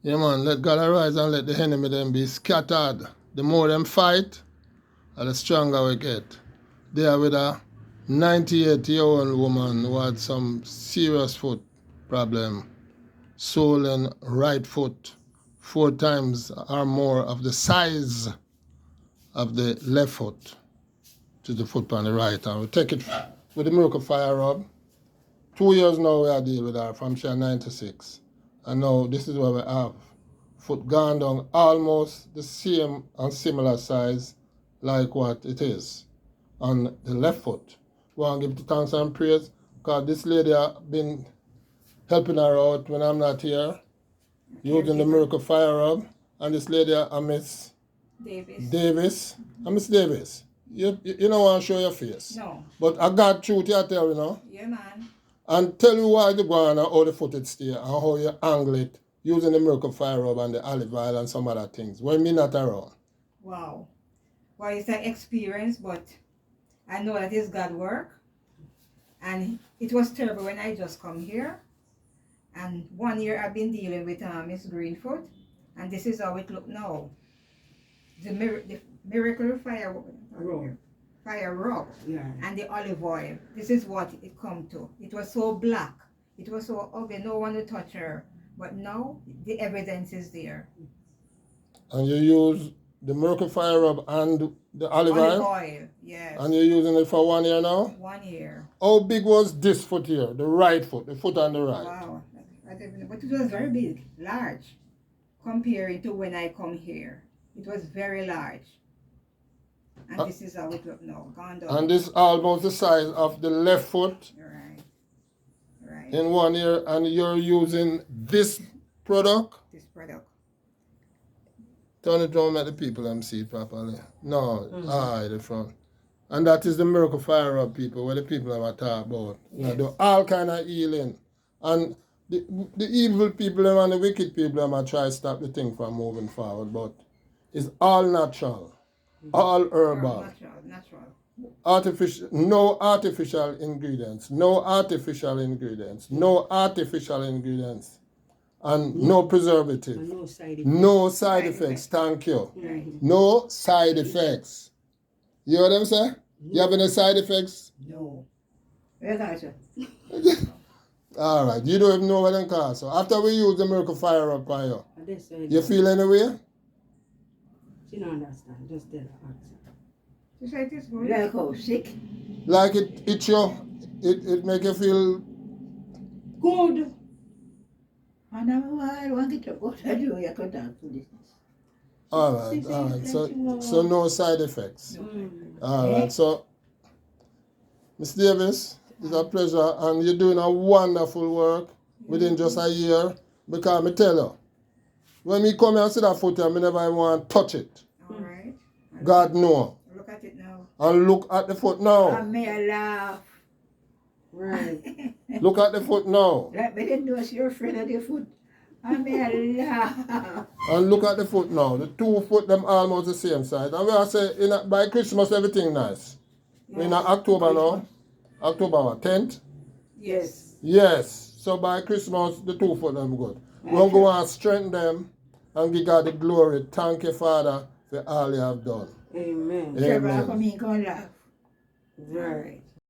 Yeah, man, let God arise and let the enemy them be scattered. The more them fight, the stronger we get. They are with a 98-year-old woman who had some serious foot problem, swollen right foot, 4 times or more of the size of the left foot to the foot on the right. And we take it with the miracle fire rub. 2 years now we are dealing with her from she 96. And now this is what we have. Foot gone down almost the same and similar size like what it is on the left foot. We want to give the thanks and praise because this lady has been helping her out when I'm not here, using the miracle fire rub. And this lady, Miss Davis. Miss Davis, you don't want to show your face. No. But I got truth here tell you now. Yeah, man. And tell you why you go on and how the foot it stay and how you angle it using the miracle fire rub and the olive oil and some other things when me not around. Wow. Well, it's an experience, but I know that it's God work. And it was terrible when I just come here. And 1 year I've been dealing with Miss Greenfoot. And this is how it look now. The miracle fire rub and the olive oil. This is what it come to. It was so black. It was so ugly. No one would touch her. But now the evidence is there. And you use the miracle fire rub and the olive oil? Yes. And you're using it for 1 year now? 1 year. How big was this foot here? The right foot, the foot on the right? Wow. I don't know. But it was very big, large, comparing to when I come here. It was very large. And this is how it look now, gone down. And this almost the size of the left foot. Right. In 1 year, and you're using this product? This product. Turn it around, let the people see it properly. No, the front. And that is the miracle fire rub, people, where the people are talking about. You know, do all kind of healing. And the evil people and the wicked people are try to stop the thing from moving forward, but it's all natural, all herbal. Natural. Artificial, no artificial ingredients, no artificial ingredients, no artificial ingredients, and no preservative, no side effects. Thank you. Right. No side effects. You hear them say? You have any side effects? No. All right, you don't even know what them cause. So after we use the miracle fire up on you, you feel any way? She don't understand. Just tell her. Just like this, boy. Like how sick? Like it you, it make you feel good. And I want to go to do you could have to this. all right. So no side effects. All right. So Miss Davis, it's a pleasure, and you're doing a wonderful work within just a year. Because I tell you, when me come here and see that foot, I never even want to touch it. All right. God know. Look at it now. And look at the foot now. I may laugh. Right. Look at the foot now. Like me didn't know it's your friend of the foot. I may laugh. And look at the foot now. The 2 foot them almost the same size. And we are saying by Christmas everything nice. We're in October now. October what, 10th? Yes. Yes. So by Christmas the 2 foot them good. We're going to go and strengthen them and give God the glory. Thank you, Father, for all you have done. Amen. Amen. For me, go laugh. Right.